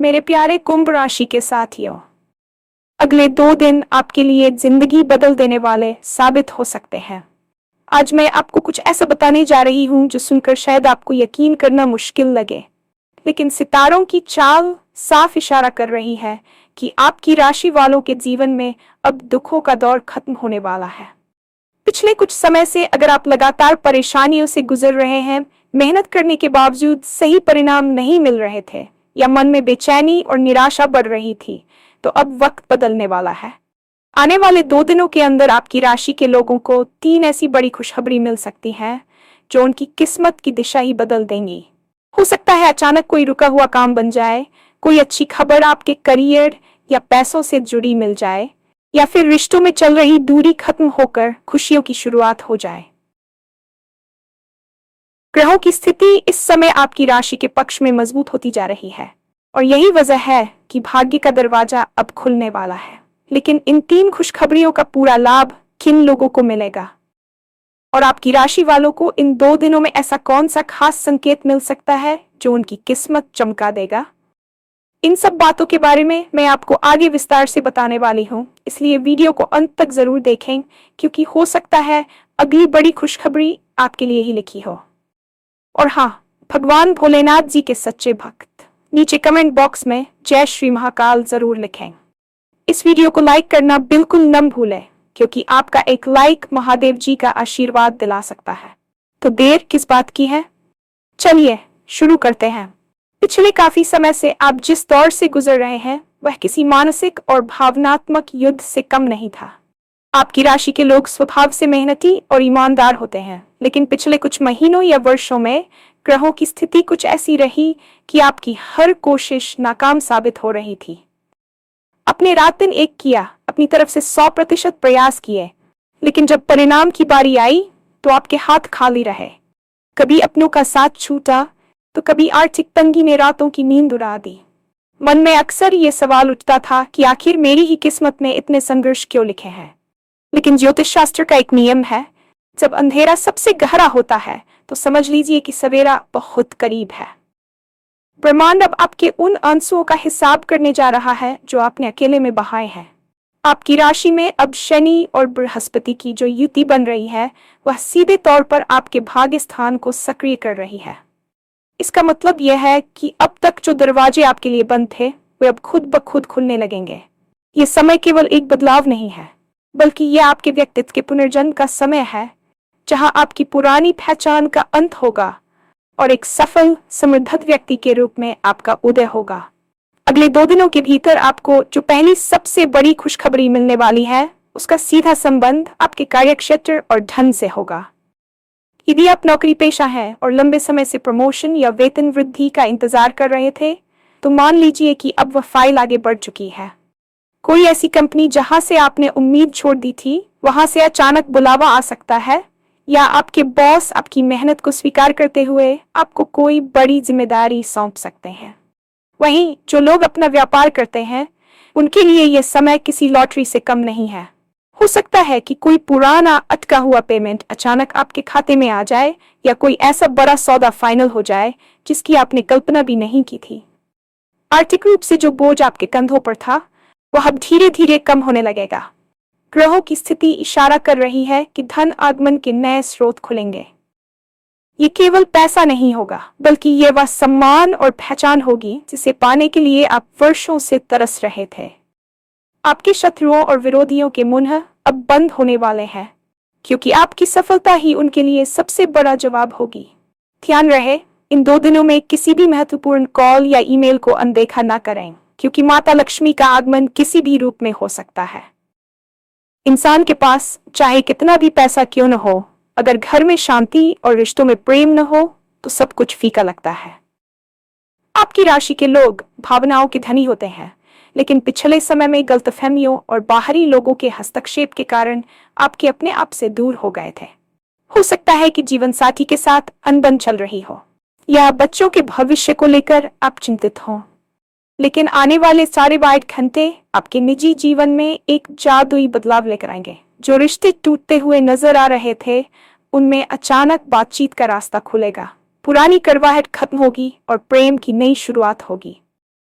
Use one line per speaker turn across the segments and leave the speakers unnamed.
मेरे प्यारे कुंभ राशि के साथियों, अगले 2 दिन आपके लिए जिंदगी बदल देने वाले साबित हो सकते हैं। आज मैं आपको कुछ ऐसा बताने जा रही हूं जो सुनकर शायद आपको यकीन करना मुश्किल लगे, लेकिन सितारों की चाल साफ इशारा कर रही है कि आपकी राशि वालों के जीवन में अब दुखों का दौर खत्म होने वाला है। पिछले कुछ समय से अगर आप लगातार परेशानियों से गुजर रहे हैं, मेहनत करने के बावजूद सही परिणाम नहीं मिल रहे थे, या मन में बेचैनी और निराशा बढ़ रही थी, तो अब वक्त बदलने वाला है। आने वाले 2 दिनों के अंदर आपकी राशि के लोगों को 3 ऐसी बड़ी खुशखबरी मिल सकती है जो उनकी किस्मत की दिशा ही बदल देंगी। हो सकता है अचानक कोई रुका हुआ काम बन जाए, कोई अच्छी खबर आपके करियर या पैसों से जुड़ी मिल जाए, या फिर रिश्तों में चल रही दूरी खत्म होकर खुशियों की शुरुआत हो जाए। ग्रहों की स्थिति इस समय आपकी राशि के पक्ष में मजबूत होती जा रही है, और यही वजह है कि भाग्य का दरवाजा अब खुलने वाला है। लेकिन इन 3 खुशखबरियों का पूरा लाभ किन लोगों को मिलेगा, और आपकी राशि वालों को इन 2 दिनों में ऐसा कौन सा खास संकेत मिल सकता है जो उनकी किस्मत चमका देगा? इन सब बातों के बारे में मैं आपको आगे विस्तार से बताने वाली हूँ, इसलिए वीडियो को अंत तक जरूर देखें, क्योंकि हो सकता है अगली बड़ी खुशखबरी आपके लिए ही लिखी हो। और हाँ, भगवान भोलेनाथ जी के सच्चे भक्त नीचे कमेंट बॉक्स में जय श्री महाकाल जरूर लिखें। इस वीडियो को लाइक करना बिल्कुल न भूलें, क्योंकि आपका एक लाइक महादेव जी का आशीर्वाद दिला सकता है। तो देर किस बात की है, चलिए शुरू करते हैं। पिछले काफी समय से आप जिस दौर से गुजर रहे हैं वह किसी मानसिक और भावनात्मक युद्ध से कम नहीं था। आपकी राशि के लोग स्वभाव से मेहनती और ईमानदार होते हैं, लेकिन पिछले कुछ महीनों या वर्षों में ग्रहों की स्थिति कुछ ऐसी रही कि आपकी हर कोशिश नाकाम साबित हो रही थी। आपने रात दिन एक किया, अपनी तरफ से 100% प्रयास किए, लेकिन जब परिणाम की बारी आई तो आपके हाथ खाली रहे। कभी अपनों का साथ छूटा तो कभी आर्थिक तंगी ने रातों की नींद उड़ा दी। मन में अक्सर ये सवाल उठता था कि आखिर मेरी ही किस्मत में इतने संघर्ष क्यों लिखे हैं। लेकिन ज्योतिष शास्त्र का एक नियम है, जब अंधेरा सबसे गहरा होता है तो समझ लीजिए कि सवेरा बहुत करीब है। ब्रह्मांड अब आपके उन आंसुओं का हिसाब करने जा रहा है जो आपने अकेले में बहाए हैं। आपकी राशि में अब शनि और बृहस्पति की जो युति बन रही है वह सीधे तौर पर आपके भाग्य स्थान को सक्रिय कर रही है। इसका मतलब यह है कि अब तक जो दरवाजे आपके लिए बंद थे वे अब खुद ब खुद खुलने लगेंगे। ये समय केवल एक बदलाव नहीं है, बल्कि यह आपके व्यक्तित्व के पुनर्जन्म का समय है, जहां आपकी पुरानी पहचान का अंत होगा और एक सफल समृद्ध व्यक्ति के रूप में आपका उदय होगा। अगले 2 दिनों के भीतर आपको जो पहली सबसे बड़ी खुशखबरी मिलने वाली है उसका सीधा संबंध आपके कार्यक्षेत्र और धन से होगा। यदि आप नौकरी पेशा हैं और लंबे समय से प्रमोशन या वेतन वृद्धि का इंतजार कर रहे थे, तो मान लीजिए कि अब वह फाइल आगे बढ़ चुकी है। कोई ऐसी कंपनी जहां से आपने उम्मीद छोड़ दी थी, वहां से अचानक बुलावा आ सकता है, या आपके बॉस आपकी मेहनत को स्वीकार करते हुए आपको कोई बड़ी जिम्मेदारी सौंप सकते हैं। वहीं जो लोग अपना व्यापार करते हैं, उनके लिए यह समय किसी लॉटरी से कम नहीं है। हो सकता है कि कोई पुराना अटका हुआ पेमेंट अचानक आपके खाते में आ जाए, या कोई ऐसा बड़ा सौदा फाइनल हो जाए जिसकी आपने कल्पना भी नहीं की थी। आर्थिक रूप से जो बोझ आपके कंधों पर था वह अब धीरे धीरे कम होने लगेगा। ग्रहों की स्थिति इशारा कर रही है कि धन आगमन के नए स्रोत खुलेंगे। ये केवल पैसा नहीं होगा, बल्कि ये वह सम्मान और पहचान होगी जिसे पाने के लिए आप वर्षों से तरस रहे थे। आपके शत्रुओं और विरोधियों के मुंह अब बंद होने वाले हैं, क्योंकि आपकी सफलता ही उनके लिए सबसे बड़ा जवाब होगी। ध्यान रहे, इन 2 दिनों में किसी भी महत्वपूर्ण कॉल या ईमेल को अनदेखा न करें, क्योंकि माता लक्ष्मी का आगमन किसी भी रूप में हो सकता है। इंसान के पास चाहे कितना भी पैसा क्यों न हो, अगर घर में शांति और रिश्तों में प्रेम न हो तो सब कुछ फीका लगता है। आपकी राशि के लोग भावनाओं के धनी होते हैं, लेकिन पिछले समय में गलतफहमियों और बाहरी लोगों के हस्तक्षेप के कारण आपके अपने आप से दूर हो गए थे। हो सकता है कि जीवन साथी के साथ अनबन चल रही हो, या बच्चों के भविष्य को लेकर आप चिंतित हो। लेकिन आने वाले सारे 22 घंटे आपके निजी जीवन में एक जादुई बदलाव लेकर आएंगे। जो रिश्ते टूटते हुए नजर आ रहे थे उनमें अचानक बातचीत का रास्ता खुलेगा, पुरानी कड़वाहट खत्म होगी और प्रेम की नई शुरुआत होगी।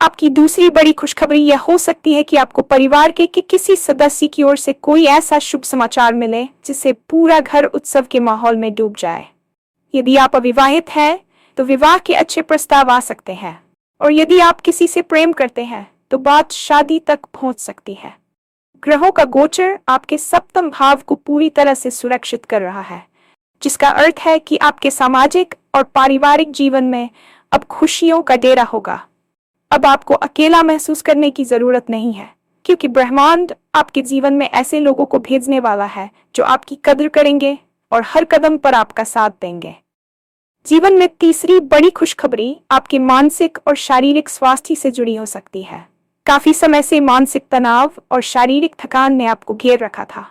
आपकी दूसरी बड़ी खुशखबरी यह हो सकती है कि आपको परिवार के किसी सदस्य की ओर से कोई ऐसा शुभ समाचार मिले जिससे पूरा घर उत्सव के माहौल में डूब जाए। यदि आप अविवाहित हैं, तो विवाह के अच्छे प्रस्ताव आ सकते हैं, और यदि आप किसी से प्रेम करते हैं तो बात शादी तक पहुंच सकती है। ग्रहों का गोचर आपके सप्तम भाव को पूरी तरह से सुरक्षित कर रहा है, जिसका अर्थ है कि आपके सामाजिक और पारिवारिक जीवन में अब खुशियों का डेरा होगा। अब आपको अकेला महसूस करने की जरूरत नहीं है, क्योंकि ब्रह्मांड आपके जीवन में ऐसे लोगों को भेजने वाला है जो आपकी कद्र करेंगे और हर कदम पर आपका साथ देंगे। जीवन में तीसरी बड़ी खुशखबरी आपके मानसिक और शारीरिक स्वास्थ्य से जुड़ी हो सकती है। काफी समय से मानसिक तनाव और शारीरिक थकान ने आपको घेर रखा था।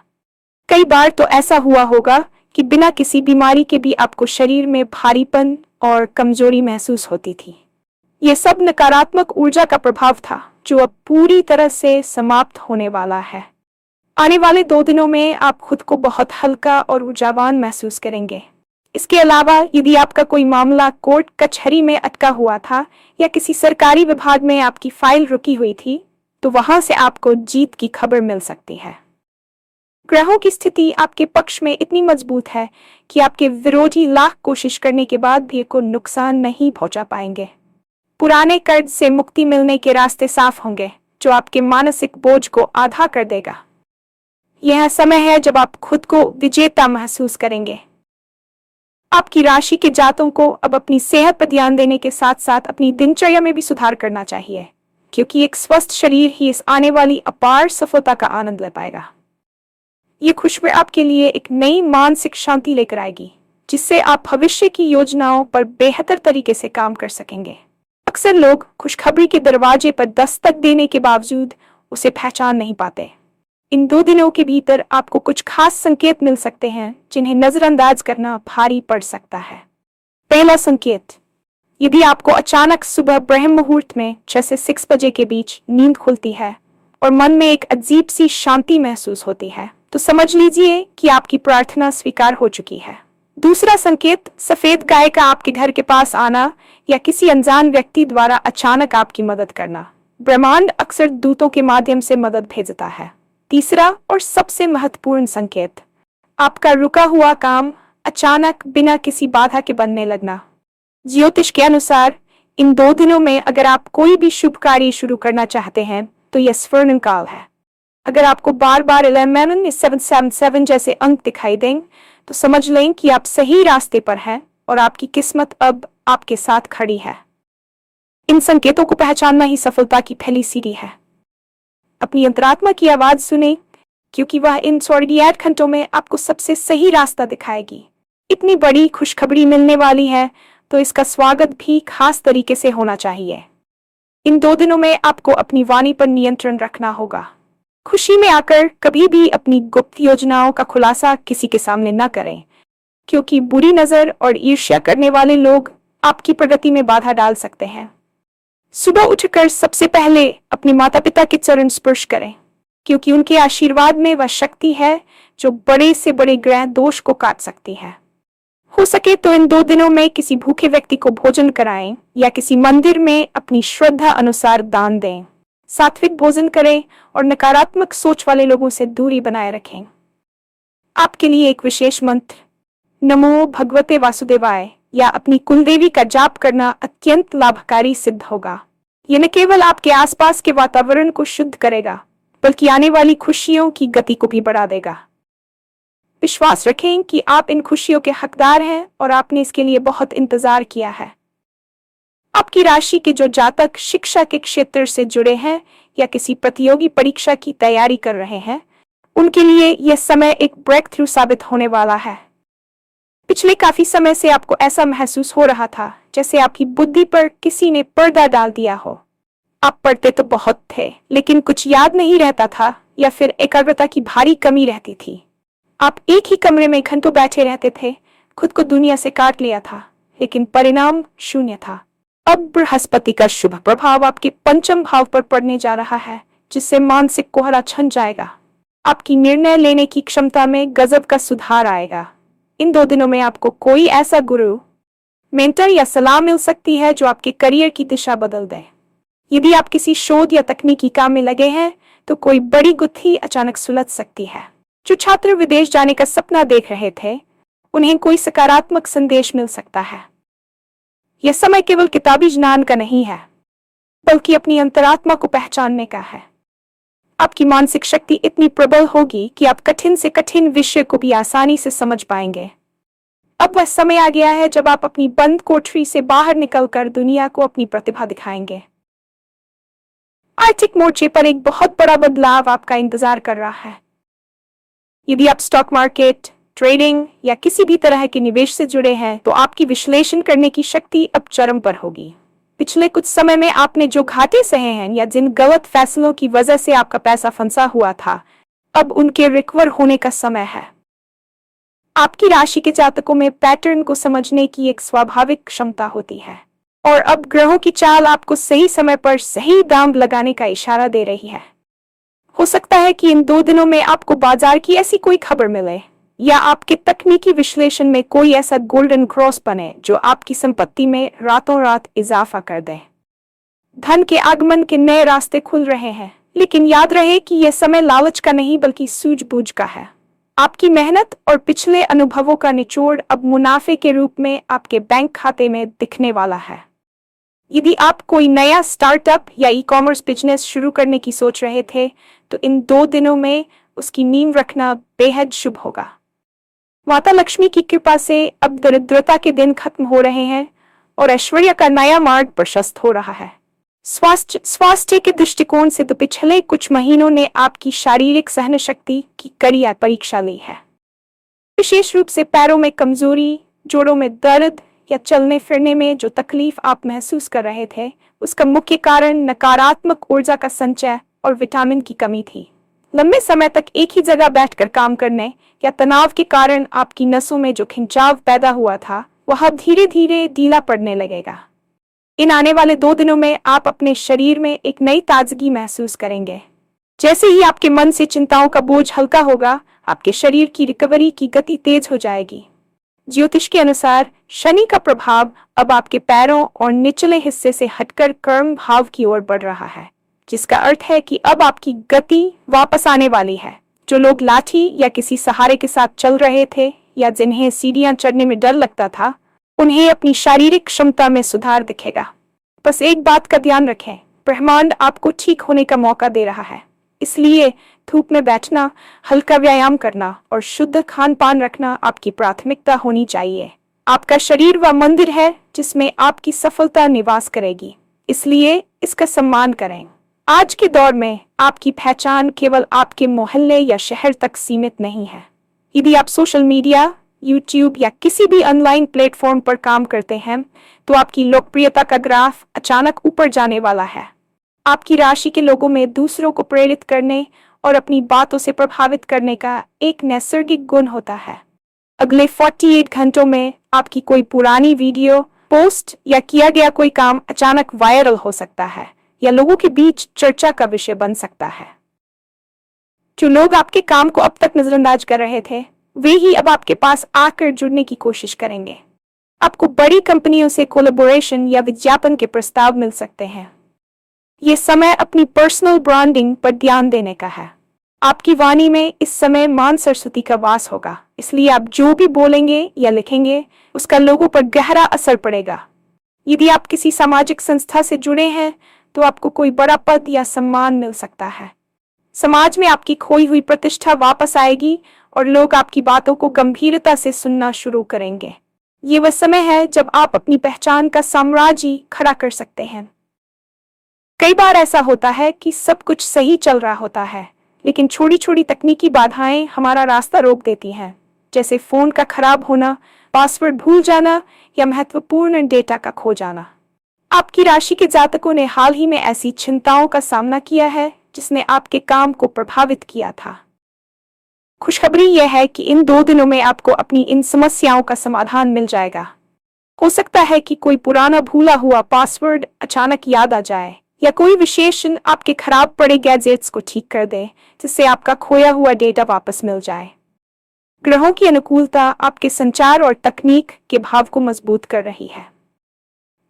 कई बार तो ऐसा हुआ होगा कि बिना किसी बीमारी के भी आपको शरीर में भारीपन और कमजोरी महसूस होती थी। यह सब नकारात्मक ऊर्जा का प्रभाव था, जो अब पूरी तरह से समाप्त होने वाला है। आने वाले 2 दिनों में आप खुद को बहुत हल्का और ऊर्जावान महसूस करेंगे। इसके अलावा यदि आपका कोई मामला कोर्ट कचहरी में अटका हुआ था या किसी सरकारी विभाग में आपकी फाइल रुकी हुई थी, तो वहां से आपको जीत की खबर मिल सकती है। ग्रहों की स्थिति आपके पक्ष में इतनी मजबूत है कि आपके विरोधी लाख कोशिश करने के बाद भी को नुकसान नहीं पहुंचा पाएंगे। पुराने कर्ज से मुक्ति मिलने के रास्ते साफ होंगे, जो आपके मानसिक बोझ को आधा कर देगा। यह समय है जब आप खुद को विजेता महसूस करेंगे। आपकी राशि के जातकों को अब अपनी सेहत पर ध्यान देने के साथ साथ अपनी दिनचर्या में भी सुधार करना चाहिए, क्योंकि एक स्वस्थ शरीर ही इस आने वाली अपार सफलता का आनंद ले पाएगा। ये खुशखबरी आपके लिए एक नई मानसिक शांति लेकर आएगी, जिससे आप भविष्य की योजनाओं पर बेहतर तरीके से काम कर सकेंगे। अक्सर लोग खुशखबरी के दरवाजे पर दस्तक देने के बावजूद उसे पहचान नहीं पाते। इन 2 दिनों के भीतर आपको कुछ खास संकेत मिल सकते हैं, जिन्हें नजरअंदाज करना भारी पड़ सकता है। पहला संकेत, यदि आपको अचानक सुबह ब्रह्म मुहूर्त में 6 से 6 बजे के बीच नींद खुलती है और मन में एक अजीब सी शांति महसूस होती है, तो समझ लीजिए कि आपकी प्रार्थना स्वीकार हो चुकी है। दूसरा संकेत, सफेद गाय का आपके घर के पास आना या किसी अनजान व्यक्ति द्वारा अचानक आपकी मदद करना। ब्रह्मांड अक्सर दूतों के माध्यम से मदद भेजता है। तीसरा और सबसे महत्वपूर्ण संकेत, आपका रुका हुआ काम अचानक बिना किसी बाधा के बनने लगना। ज्योतिष के अनुसार इन 2 दिनों में अगर आप कोई भी शुभ कार्य शुरू करना चाहते हैं तो यह स्वर्णिम काल है। अगर आपको बार बार 11 777 जैसे अंक दिखाई दें, तो समझ लें कि आप सही रास्ते पर हैं और आपकी किस्मत अब आपके साथ खड़ी है। इन संकेतों को पहचानना ही सफलता की पहली सीढ़ी है। अपनी अंतरात्मा की आवाज सुने, क्योंकि वह इन 48 घंटों में आपको सबसे सही रास्ता दिखाएगी। इतनी बड़ी खुशखबरी मिलने वाली है, तो इसका स्वागत भी खास तरीके से होना चाहिए। इन 2 दिनों में आपको अपनी वाणी पर नियंत्रण रखना होगा। खुशी में आकर कभी भी अपनी गुप्त योजनाओं का खुलासा किसी के सामने न करें, क्योंकि बुरी नजर और ईर्ष्या करने वाले लोग आपकी प्रगति में बाधा डाल सकते हैं। सुबह उठकर सबसे पहले अपने माता पिता के चरण स्पर्श करें, क्योंकि उनके आशीर्वाद में वह शक्ति है जो बड़े से बड़े ग्रह दोष को काट सकती है। हो सके तो इन 2 दिनों में किसी भूखे व्यक्ति को भोजन कराएं या किसी मंदिर में अपनी श्रद्धा अनुसार दान दें। सात्विक भोजन करें और नकारात्मक सोच वाले लोगों से दूरी बनाए रखें। आपके लिए एक विशेष मंत्र नमो भगवते वासुदेवाय या अपनी कुलदेवी का जाप करना अत्यंत लाभकारी सिद्ध होगा। यह न केवल आपके आसपास के वातावरण को शुद्ध करेगा, बल्कि आने वाली खुशियों की गति को भी बढ़ा देगा। विश्वास रखें कि आप इन खुशियों के हकदार हैं और आपने इसके लिए बहुत इंतजार किया है। आपकी राशि के जो जातक शिक्षा के क्षेत्र से जुड़े हैं या किसी प्रतियोगी परीक्षा की तैयारी कर रहे हैं, उनके लिए यह समय एक ब्रेक थ्रू साबित होने वाला है। पिछले काफी समय से आपको ऐसा महसूस हो रहा था जैसे आपकी बुद्धि पर किसी ने पर्दा डाल दिया हो। आप पढ़ते तो बहुत थे, लेकिन कुछ याद नहीं रहता था या फिर एकाग्रता की भारी कमी रहती थी। आप एक ही कमरे में घंटों बैठे रहते थे, खुद को दुनिया से काट लिया था, लेकिन परिणाम शून्य था। अब बृहस्पति का शुभ प्रभाव आपके 5th भाव पर पड़ने जा रहा है, जिससे मानसिक कोहरा छन जाएगा। आपकी निर्णय लेने की क्षमता में गजब का सुधार आएगा। इन 2 दिनों में आपको कोई ऐसा गुरु, मेंटर या सलाह मिल सकती है जो आपके करियर की दिशा बदल दे। यदि आप किसी शोध या तकनीकी काम में लगे हैं तो कोई बड़ी गुत्थी अचानक सुलझ सकती है। जो छात्र विदेश जाने का सपना देख रहे थे, उन्हें कोई सकारात्मक संदेश मिल सकता है। यह समय केवल किताबी ज्ञान का नहीं है, बल्कि अपनी अंतरात्मा को पहचानने का है। आपकी मानसिक शक्ति इतनी प्रबल होगी कि आप कठिन से कठिन विषय को भी आसानी से समझ पाएंगे। अब वह समय आ गया है जब आप अपनी बंद कोठरी से बाहर निकलकर दुनिया को अपनी प्रतिभा दिखाएंगे। आर्थिक मोर्चे पर एक बहुत बड़ा बदलाव आपका इंतजार कर रहा है। यदि आप स्टॉक मार्केट, ट्रेडिंग या किसी भी तरह के निवेश से जुड़े हैं, तो आपकी विश्लेषण करने की शक्ति अब चरम पर होगी। पिछले कुछ समय में आपने जो घाटे सहे हैं या जिन गलत फैसलों की वजह से आपका पैसा फंसा हुआ था, अब उनके रिकवर होने का समय है। आपकी राशि के जातकों में पैटर्न को समझने की एक स्वाभाविक क्षमता होती है, और अब ग्रहों की चाल आपको सही समय पर सही दाम लगाने का इशारा दे रही है। हो सकता है कि इन 2 दिनों में आपको बाजार की ऐसी कोई खबर मिले, या आपके तकनीकी विश्लेषण में कोई ऐसा गोल्डन क्रॉस बने जो आपकी संपत्ति में रातों रात इजाफा कर दे। धन के आगमन के नए रास्ते खुल रहे हैं, लेकिन याद रहे कि यह समय लालच का नहीं बल्कि सूझबूझ का है। आपकी मेहनत और पिछले अनुभवों का निचोड़ अब मुनाफे के रूप में आपके बैंक खाते में दिखने वाला है। यदि आप कोई नया स्टार्टअप या ई-कॉमर्स बिजनेस शुरू करने की सोच रहे थे, तो इन 2 दिनों में उसकी नींव रखना बेहद शुभ होगा। माता लक्ष्मी की कृपा से अब दरिद्रता के दिन खत्म हो रहे हैं और ऐश्वर्य का नया मार्ग प्रशस्त हो रहा है। स्वास्थ्य के दृष्टिकोण से तो पिछले कुछ महीनों ने आपकी शारीरिक सहन शक्ति की कड़ी परीक्षा ली है। विशेष रूप से पैरों में कमजोरी, जोड़ों में दर्द या चलने फिरने में जो तकलीफ आप महसूस कर रहे थे, उसका मुख्य कारण नकारात्मक ऊर्जा का संचय और विटामिन की कमी थी। लंबे समय तक एक ही जगह बैठकर काम करने या तनाव के कारण आपकी नसों में जो खिंचाव पैदा हुआ था, वह धीरे धीरे ढीला पड़ने लगेगा। इन आने वाले 2 दिनों में आप अपने शरीर में एक नई ताजगी महसूस करेंगे। जैसे ही आपके मन से चिंताओं का बोझ हल्का होगा, आपके शरीर की रिकवरी की गति तेज हो जाएगी। ज्योतिष के अनुसार शनि का प्रभाव अब आपके पैरों और निचले हिस्से से हटकर कर्म भाव की ओर बढ़ रहा है, जिसका अर्थ है कि अब आपकी गति वापस आने वाली है। जो लोग लाठी या किसी सहारे के साथ चल रहे थे या जिन्हें सीढ़ियां चढ़ने में डर लगता था, उन्हें अपनी शारीरिक क्षमता में सुधार दिखेगा। बस एक बात का ध्यान रखें, ब्रह्मांड आपको ठीक होने का मौका दे रहा है। इसलिए धूप में बैठना, हल्का व्यायाम करना और शुद्ध खान पान रखना आपकी प्राथमिकता होनी चाहिए। आपका शरीर वह मंदिर है जिसमें आपकी सफलता निवास करेगी, इसलिए इसका सम्मान करें। आज के दौर में आपकी पहचान केवल आपके मोहल्ले या शहर तक सीमित नहीं है। यदि आप सोशल मीडिया, यूट्यूब या किसी भी ऑनलाइन प्लेटफॉर्म पर काम करते हैं, तो आपकी लोकप्रियता का ग्राफ अचानक ऊपर जाने वाला है। आपकी राशि के लोगों में दूसरों को प्रेरित करने और अपनी बातों से प्रभावित करने का एक नैसर्गिक गुण होता है। अगले 48 घंटों में आपकी कोई पुरानी वीडियो, पोस्ट या किया गया कोई काम अचानक वायरल हो सकता है या लोगों के बीच चर्चा का विषय बन सकता है। जो लोग आपके काम को अब तक नजरअंदाज कर रहे थे, वे ही अब आपके पास आकर जुड़ने की कोशिश करेंगे। आपको बड़ी कंपनियों से कोलैबोरेशन या विज्ञापन के प्रस्ताव मिल सकते हैं। ये समय अपनी पर्सनल ब्रांडिंग पर ध्यान देने का है। आपकी वाणी में इस समय मां सरस्वती का वास होगा, इसलिए आप जो भी बोलेंगे या लिखेंगे, उसका लोगों पर गहरा असर पड़ेगा। यदि आप किसी सामाजिक संस्था से जुड़े हैं, तो आपको कोई बड़ा पद या सम्मान मिल सकता है। समाज में आपकी खोई हुई प्रतिष्ठा वापस आएगी और लोग आपकी बातों को गंभीरता से सुनना शुरू करेंगे। ये वह समय है जब आप अपनी पहचान का साम्राज्य खड़ा कर सकते हैं। कई बार ऐसा होता है कि सब कुछ सही चल रहा होता है, लेकिन छोटी छोटी तकनीकी बाधाएं हमारा रास्ता रोक देती हैं, जैसे फोन का खराब होना, पासवर्ड भूल जाना या महत्वपूर्ण डेटा का खो जाना। आपकी राशि के जातकों ने हाल ही में ऐसी चिंताओं का सामना किया है जिसने आपके काम को प्रभावित किया था। खुशखबरी यह है कि इन 2 दिनों में आपको अपनी इन समस्याओं का समाधान मिल जाएगा। हो सकता है कि कोई पुराना भूला हुआ पासवर्ड अचानक याद आ जाए या कोई विशेषण आपके खराब पड़े गैजेट्स को ठीक कर दे, जिससे आपका खोया हुआ डेटा वापस मिल जाए। ग्रहों की अनुकूलता आपके संचार और तकनीक के भाव को मजबूत कर रही है।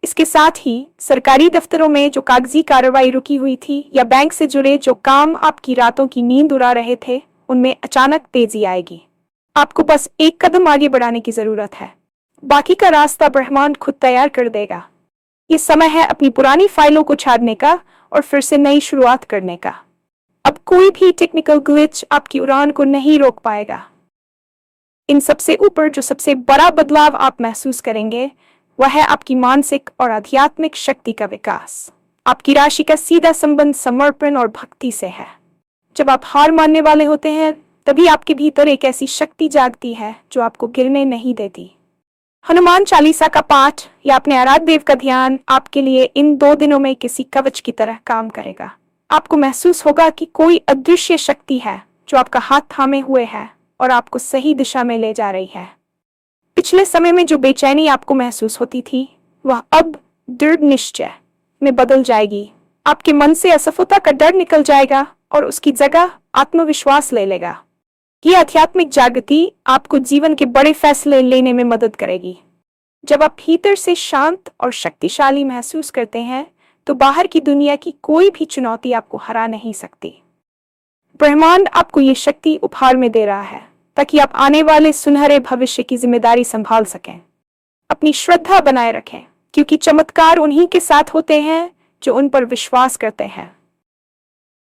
इसके साथ ही सरकारी दफ्तरों में जो कागजी कार्रवाई रुकी हुई थी या बैंक से जुड़े जो काम आपकी रातों की नींद उड़ा रहे थे, उनमें अचानक तेजी आएगी। आपको बस एक कदम आगे बढ़ाने की जरूरत है। बाकी का रास्ता ब्रह्मांड खुद तैयार कर देगा। ये समय है अपनी पुरानी फाइलों को छाड़ने का और फिर से नई शुरुआत करने का। अब कोई भी टेक्निकल ग्लिच आपकी उड़ान को नहीं रोक पाएगा। इन सबसे ऊपर जो सबसे बड़ा बदलाव आप महसूस करेंगे वह है आपकी मानसिक और आध्यात्मिक शक्ति का विकास। आपकी राशि का सीधा संबंध समर्पण और भक्ति से है। जब आप हार मानने वाले होते हैं तभी आपके भीतर एक ऐसी शक्ति जागती है जो आपको गिरने नहीं देती। हनुमान चालीसा का पाठ या अपने आराध्य देव का ध्यान आपके लिए इन 2 दिनों में किसी कवच की तरह काम करेगा। आपको महसूस होगा कि कोई अदृश्य शक्ति है जो आपका हाथ थामे हुए है और आपको सही दिशा में ले जा रही है। पिछले समय में जो बेचैनी आपको महसूस होती थी वह अब दृढ़ निश्चय में बदल जाएगी। आपके मन से असफलता का डर निकल जाएगा और उसकी जगह आत्मविश्वास ले लेगा। ये आध्यात्मिक जागृति आपको जीवन के बड़े फैसले लेने में मदद करेगी। जब आप भीतर से शांत और शक्तिशाली महसूस करते हैं तो बाहर की दुनिया की कोई भी चुनौती आपको हरा नहीं सकती। ब्रह्मांड आपको ये शक्ति उपहार में दे रहा है ताकि आप आने वाले सुनहरे भविष्य की जिम्मेदारी संभाल सकें। अपनी श्रद्धा बनाए रखें क्योंकि चमत्कार उन्हीं के साथ होते हैं जो उन पर विश्वास करते हैं।